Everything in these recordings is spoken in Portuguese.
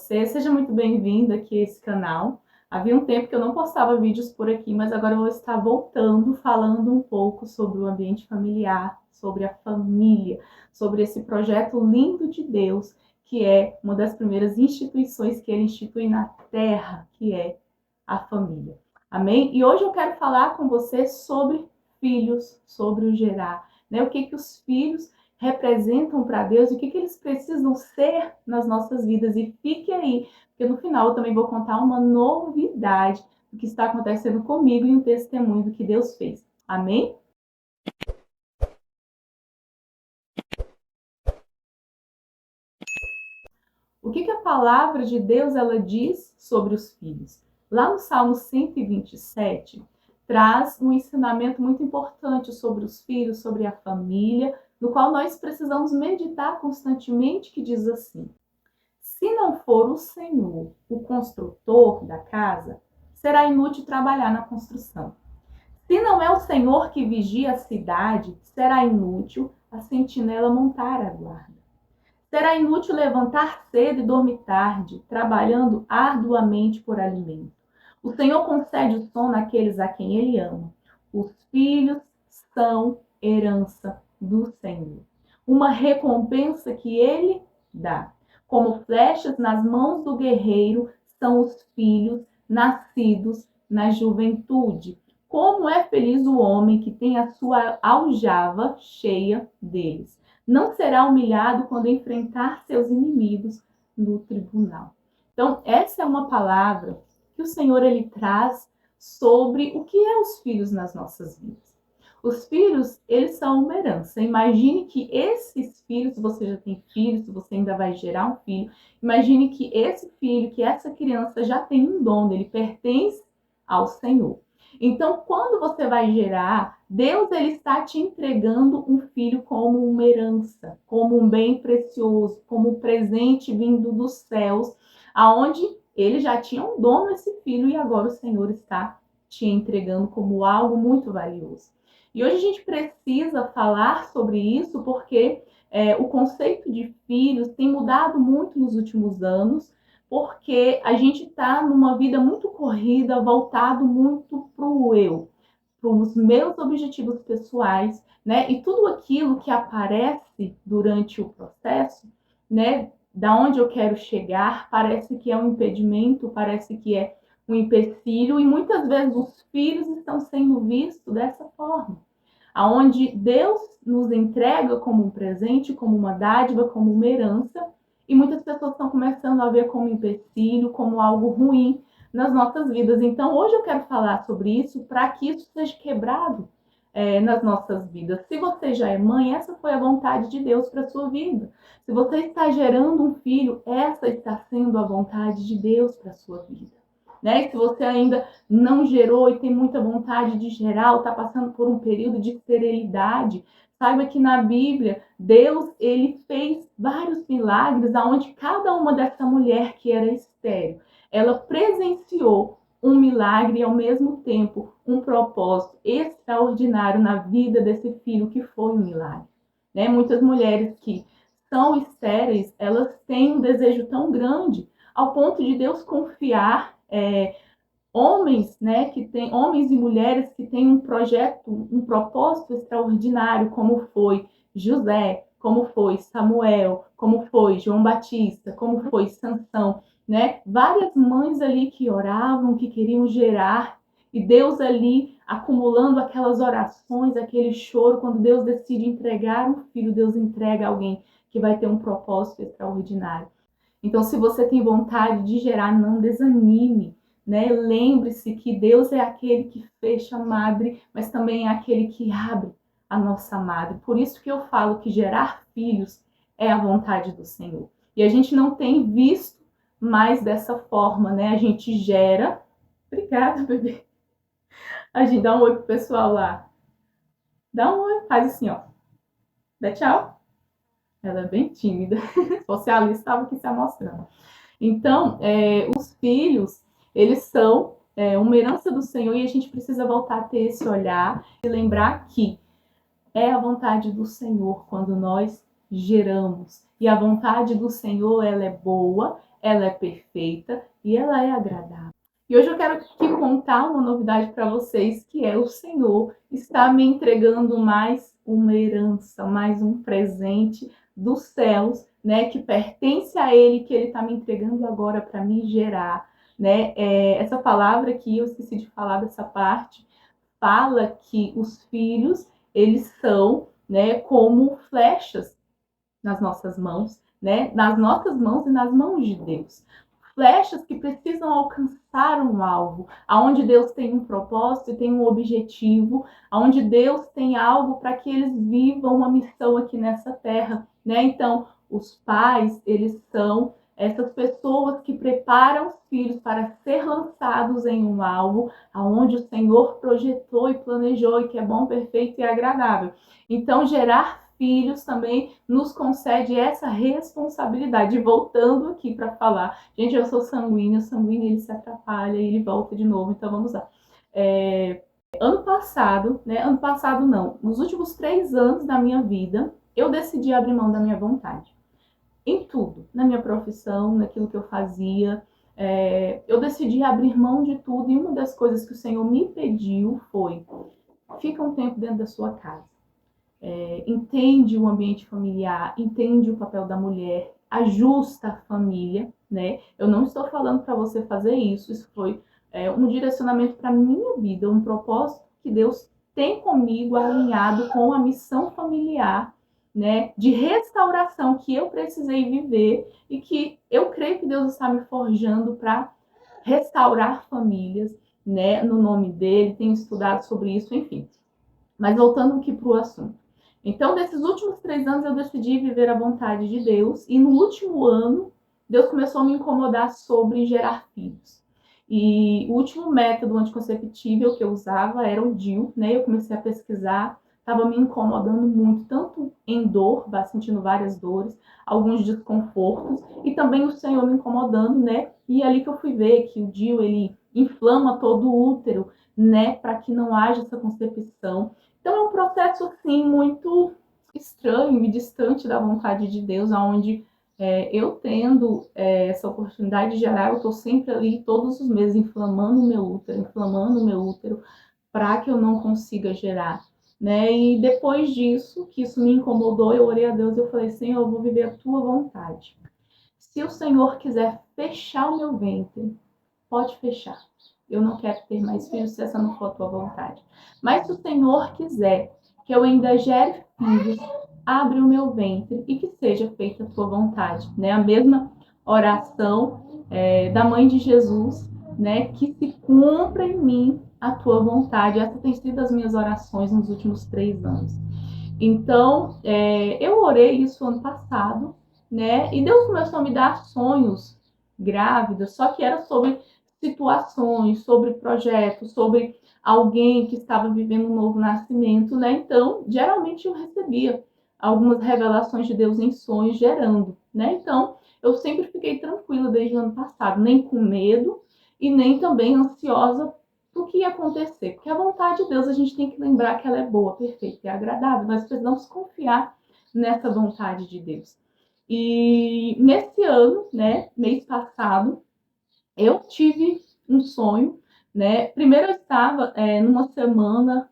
você? Seja muito bem-vindo aqui a esse canal. Havia um tempo que eu não postava vídeos por aqui, mas agora eu vou estar voltando, falando um pouco sobre o ambiente familiar, sobre a família, sobre esse projeto lindo de Deus, que é uma das primeiras instituições que ele institui na Terra, que é a família. Amém? E hoje eu quero falar com você sobre filhos, sobre o gerar, né? O que os filhos representam para Deus e o que eles precisam ser nas nossas vidas. E fique aí, porque no final eu também vou contar uma novidade do que está acontecendo comigo e um testemunho do que Deus fez. Amém? O que a palavra de Deus ela diz sobre os filhos? Lá no Salmo 127, traz um ensinamento muito importante sobre os filhos, sobre a família, no qual nós precisamos meditar constantemente, que diz assim: se não for o Senhor o construtor da casa, será inútil trabalhar na construção. Se não é o Senhor que vigia a cidade, será inútil a sentinela montar a guarda. Será inútil levantar cedo e dormir tarde, trabalhando arduamente por alimento. O Senhor concede o sono àqueles a quem Ele ama. Os filhos são herança do Senhor, uma recompensa que Ele dá. Como flechas nas mãos do guerreiro são os filhos nascidos na juventude. Como é feliz o homem que tem a sua aljava cheia deles. Não será humilhado quando enfrentar seus inimigos no tribunal. Então, essa é uma palavra que o Senhor ele traz sobre o que é os filhos nas nossas vidas. Os filhos, eles são uma herança. Imagine que esses filhos, se você já tem filhos, se você ainda vai gerar um filho, imagine que esse filho, que essa criança já tem um dom, ele pertence ao Senhor. Então, quando você vai gerar, Deus ele está te entregando um filho como uma herança, como um bem precioso, como um presente vindo dos céus, aonde ele já tinha um dono esse filho e agora o Senhor está te entregando como algo muito valioso. E hoje a gente precisa falar sobre isso porque o conceito de filhos tem mudado muito nos últimos anos, porque a gente está numa vida muito corrida, voltado muito para o eu, para os meus objetivos pessoais, né? E tudo aquilo que aparece durante o processo, né? Da onde eu quero chegar, parece que é um impedimento, parece que é um empecilho, e muitas vezes os filhos estão sendo vistos dessa forma, aonde Deus nos entrega como um presente, como uma dádiva, como uma herança, e muitas pessoas estão começando a ver como empecilho, como algo ruim nas nossas vidas. Então, hoje eu quero falar sobre isso para que isso seja quebrado nas nossas vidas. Se você já é mãe, essa foi a vontade de Deus para a sua vida. Se você está gerando um filho, essa está sendo a vontade de Deus para a sua vida. Né? E se você ainda não gerou e tem muita vontade de gerar, ou está passando por um período de esterilidade, saiba que na Bíblia, Deus ele fez vários milagres, onde cada uma dessa mulher que era estéril, ela presenciou um milagre e ao mesmo tempo um propósito extraordinário na vida desse filho que foi um milagre. Né? Muitas mulheres que são estéreis, elas têm um desejo tão grande ao ponto de Deus confiar homens, né, que tem homens e mulheres que têm um projeto, um propósito extraordinário, como foi José, como foi Samuel, como foi João Batista, como foi Sansão, né? Várias mães ali que oravam, que queriam gerar, e Deus ali acumulando aquelas orações, aquele choro, quando Deus decide entregar um filho, Deus entrega alguém que vai ter um propósito extraordinário. Então, se você tem vontade de gerar, não desanime, né? Lembre-se que Deus é aquele que fecha a madre, mas também é aquele que abre a nossa madre. Por isso que eu falo que gerar filhos é a vontade do Senhor. E a gente não tem visto mais dessa forma, né? A gente gera. Obrigada, bebê. A gente dá um oi pro pessoal lá. Dá um oi, faz assim, ó. Dá tchau. Ela é bem tímida. Se fosse a Alice, estava aqui se amostrando. Então, os filhos, eles são uma herança do Senhor e a gente precisa voltar a ter esse olhar e lembrar que é a vontade do Senhor quando nós geramos. E a vontade do Senhor, ela é boa, ela é perfeita e ela é agradável. E hoje eu quero aqui contar uma novidade para vocês, que é o Senhor está me entregando mais uma herança, mais um presente dos céus, né, que pertence a Ele, que Ele está me entregando agora para me gerar, né? Essa palavra aqui, eu esqueci de falar dessa parte, fala que os filhos, eles são, né, como flechas nas nossas mãos, né, nas nossas mãos e nas mãos de Deus. Flechas que precisam alcançar um alvo, aonde Deus tem um propósito e tem um objetivo, aonde Deus tem algo para que eles vivam uma missão aqui nessa terra, né? Então, os pais, eles são essas pessoas que preparam os filhos para ser lançados em um alvo, aonde o Senhor projetou e planejou e que é bom, perfeito e agradável. Então, gerar filhos também nos concede essa responsabilidade. Voltando aqui para falar, gente, eu sou sanguínea, o sanguíneo ele se atrapalha e ele volta de novo, então vamos lá. Ano passado, né? Ano passado não, nos últimos 3 anos da minha vida, eu decidi abrir mão da minha vontade. Em tudo, na minha profissão, naquilo que eu fazia, eu decidi abrir mão de tudo, e uma das coisas que o Senhor me pediu foi: fica um tempo dentro da sua casa. Entende o ambiente familiar, entende o papel da mulher, ajusta a família, né? Eu não estou falando para você fazer isso, isso foi um direcionamento para minha vida, um propósito que Deus tem comigo alinhado com a missão familiar, né? De restauração que eu precisei viver e que eu creio que Deus está me forjando para restaurar famílias, né? No nome dele, tenho estudado sobre isso, enfim. Mas voltando aqui para o assunto. Então, nesses últimos 3 anos, eu decidi viver a vontade de Deus. E no último ano, Deus começou a me incomodar sobre gerar filhos. E o último método anticonceptível que eu usava era o DIU, né? Eu comecei a pesquisar, estava me incomodando muito, tanto em dor, sentindo várias dores, alguns desconfortos, e também o Senhor me incomodando, né? E ali que eu fui ver que o DIU, ele inflama todo o útero, né? Para que não haja essa concepção. Então é um processo assim muito estranho e distante da vontade de Deus, onde eu tendo essa oportunidade de gerar, eu estou sempre ali todos os meses inflamando o meu útero para que eu não consiga gerar, né? E depois disso, que isso me incomodou, eu orei a Deus e eu falei: Senhor, eu vou viver a tua vontade. Se o Senhor quiser fechar o meu ventre, pode fechar. Eu não quero ter mais filhos se essa não for a tua vontade. Mas se o Senhor quiser que eu ainda gere filhos, abre o meu ventre e que seja feita a tua vontade. Né? A mesma oração da mãe de Jesus, né? Que se cumpra em mim a tua vontade. Essa tem sido as minhas orações nos últimos 3 anos. Então, eu orei isso ano passado, né? E Deus começou a me dar sonhos grávida, só que era sobre situações, sobre projetos, sobre alguém que estava vivendo um novo nascimento, né? Então, geralmente eu recebia algumas revelações de Deus em sonhos gerando, né? Então, eu sempre fiquei tranquila desde o ano passado, nem com medo e nem também ansiosa do que ia acontecer, porque a vontade de Deus, a gente tem que lembrar que ela é boa, perfeita e agradável. Nós precisamos confiar nessa vontade de Deus. E nesse ano, né, mês passado, eu tive um sonho, né? Primeiro eu estava numa semana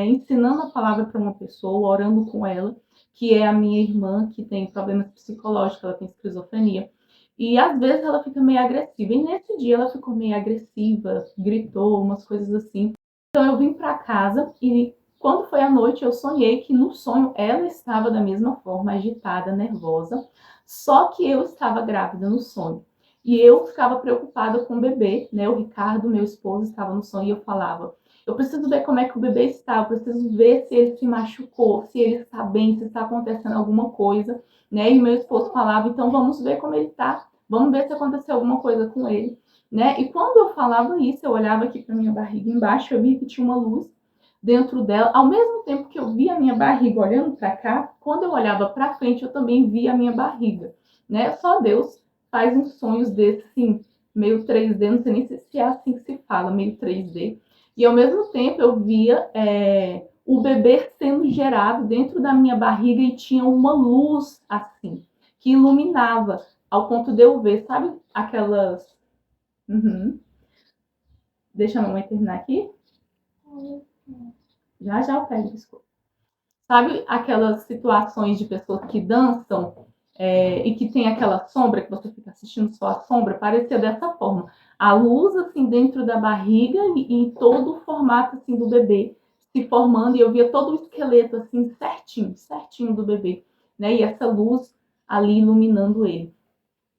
ensinando a palavra para uma pessoa, orando com ela, que é a minha irmã, que tem problemas psicológicos, ela tem esquizofrenia. E às vezes ela fica meio agressiva. E nesse dia ela ficou meio agressiva, gritou, umas coisas assim. Então eu vim para casa e quando foi à noite eu sonhei que no sonho ela estava da mesma forma, agitada, nervosa, só que eu estava grávida no sonho. E eu ficava preocupada com o bebê, né? O Ricardo, meu esposo, estava no sonho e eu falava: eu preciso ver como é que o bebê está, eu preciso ver se ele se machucou, se ele está bem, se está acontecendo alguma coisa, né? E meu esposo falava: então vamos ver como ele está, vamos ver se aconteceu alguma coisa com ele, né? E quando eu falava isso, eu olhava aqui para minha barriga embaixo, eu via que tinha uma luz dentro dela. Ao mesmo tempo que eu via a minha barriga olhando para cá, quando eu olhava para frente, eu também via a minha barriga, né? Só Deus faz uns sonhos desses, assim, meio 3D, não sei nem se é assim que se fala, meio 3D. E ao mesmo tempo eu via o bebê sendo gerado dentro da minha barriga e tinha uma luz assim, que iluminava ao ponto de eu ver, sabe, aquelas... Uhum. Deixa a mamãe terminar aqui. Já já eu pego o biscoito. Sabe aquelas situações de pessoas que dançam e que tem aquela sombra, que você fica assistindo só a sombra? Parecia dessa forma. A luz, assim, dentro da barriga e todo o formato, assim, do bebê se formando. E eu via todo o esqueleto, assim, certinho, certinho do bebê, né? E essa luz ali iluminando ele.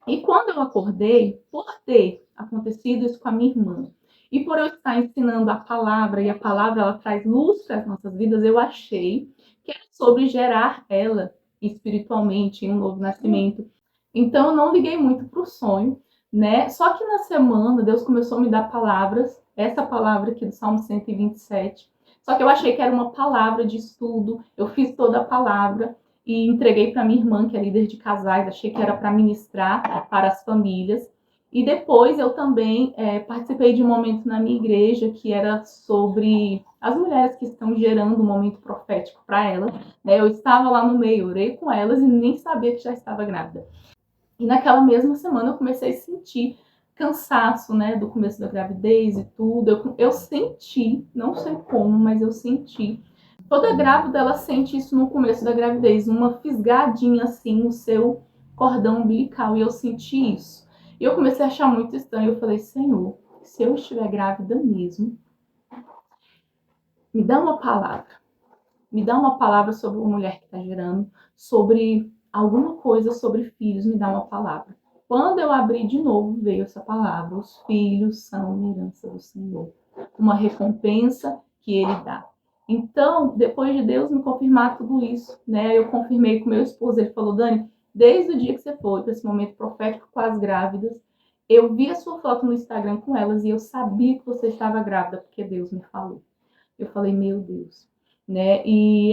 E quando eu acordei, por ter acontecido isso com a minha irmã, e por eu estar ensinando a palavra, e a palavra ela traz luz para as nossas vidas, eu achei que era sobre gerar ela espiritualmente em um novo nascimento. Então eu não liguei muito para o sonho, né? Só que na semana Deus começou a me dar palavras, essa palavra aqui do Salmo 127. Só que eu achei que era uma palavra de estudo, eu fiz toda a palavra e entreguei para minha irmã, que é líder de casais, achei que era para ministrar para as famílias. E depois eu também participei de um momento na minha igreja que era sobre as mulheres que estão gerando um momento profético para elas. Né? Eu estava lá no meio, orei com elas e nem sabia que já estava grávida. E naquela mesma semana eu comecei a sentir cansaço, né, do começo da gravidez e tudo. Eu senti, não sei como, mas eu senti. Toda grávida, ela sente isso no começo da gravidez, uma fisgadinha assim no seu cordão umbilical, e eu senti isso. E eu comecei a achar muito estranho, eu falei, Senhor, se eu estiver grávida mesmo, me dá uma palavra. Me dá uma palavra sobre uma mulher que está gerando, sobre alguma coisa sobre filhos, me dá uma palavra. Quando eu abri de novo, veio essa palavra, os filhos são uma herança do Senhor, uma recompensa que Ele dá. Então, depois de Deus me confirmar tudo isso, né, eu confirmei com meu esposo, ele falou, Dani, desde o dia que você foi para esse momento profético com as grávidas, eu vi a sua foto no Instagram com elas e eu sabia que você estava grávida, porque Deus me falou. Eu falei, meu Deus, né? E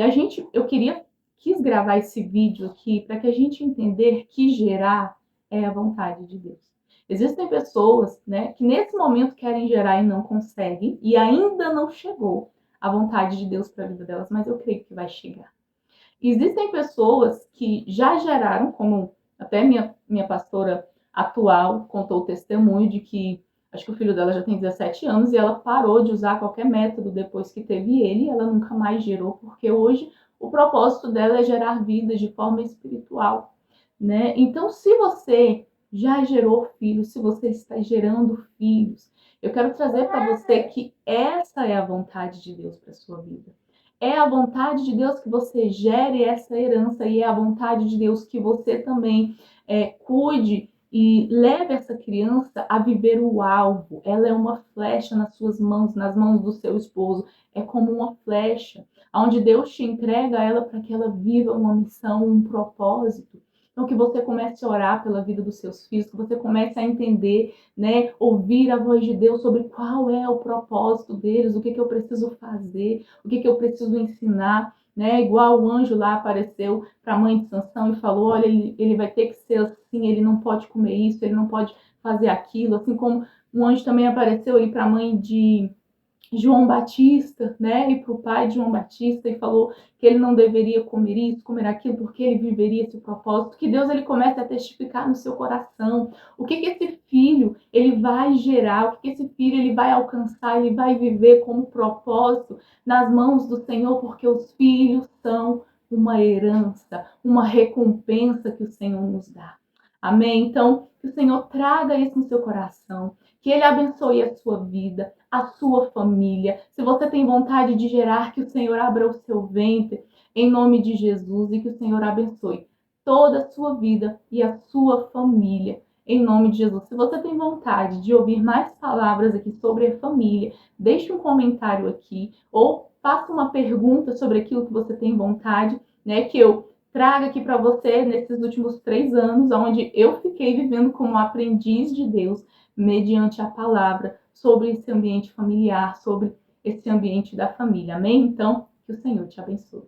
quis gravar esse vídeo aqui para que a gente entender que gerar é a vontade de Deus. Existem pessoas, né, que nesse momento querem gerar e não conseguem, e ainda não chegou a vontade de Deus para a vida delas, mas eu creio que vai chegar. Existem pessoas que já geraram, como até minha pastora atual contou o testemunho de que acho que o filho dela já tem 17 anos e ela parou de usar qualquer método depois que teve ele, e ela nunca mais gerou, porque hoje o propósito dela é gerar vidas de forma espiritual, né? Então, se você já gerou filhos, se você está gerando filhos, eu quero trazer para você que essa é a vontade de Deus para sua vida. É a vontade de Deus que você gere essa herança, e é a vontade de Deus que você também cuide e leve essa criança a viver o alvo. Ela é uma flecha nas suas mãos, nas mãos do seu esposo. É como uma flecha, onde Deus te entrega ela para que ela viva uma missão, um propósito. Então, que você comece a orar pela vida dos seus filhos, que você comece a entender, né, ouvir a voz de Deus sobre qual é o propósito deles, o que eu preciso fazer, o que eu preciso ensinar, né? Igual o anjo lá apareceu para a mãe de Sansão e falou, olha, ele vai ter que ser assim, ele não pode comer isso, ele não pode fazer aquilo, assim como um anjo também apareceu aí para a mãe de João Batista, né, e para o pai de João Batista, e falou que ele não deveria comer isso, comer aquilo, porque ele viveria esse propósito, que Deus ele comece a testificar no seu coração o que esse filho ele vai gerar, o que esse filho ele vai alcançar, ele vai viver como propósito nas mãos do Senhor, porque os filhos são uma herança, uma recompensa que o Senhor nos dá. Amém? Então, que o Senhor traga isso no seu coração, que Ele abençoe a sua vida, a sua família. Se você tem vontade de gerar, que o Senhor abra o seu ventre, em nome de Jesus, e que o Senhor abençoe toda a sua vida e a sua família, em nome de Jesus. Se você tem vontade de ouvir mais palavras aqui sobre a família, deixe um comentário aqui, ou faça uma pergunta sobre aquilo que você tem vontade, né, que eu traga aqui para você nesses últimos 3 anos, onde eu fiquei vivendo como aprendiz de Deus, mediante a palavra, sobre esse ambiente familiar, sobre esse ambiente da família. Amém? Então, que o Senhor te abençoe.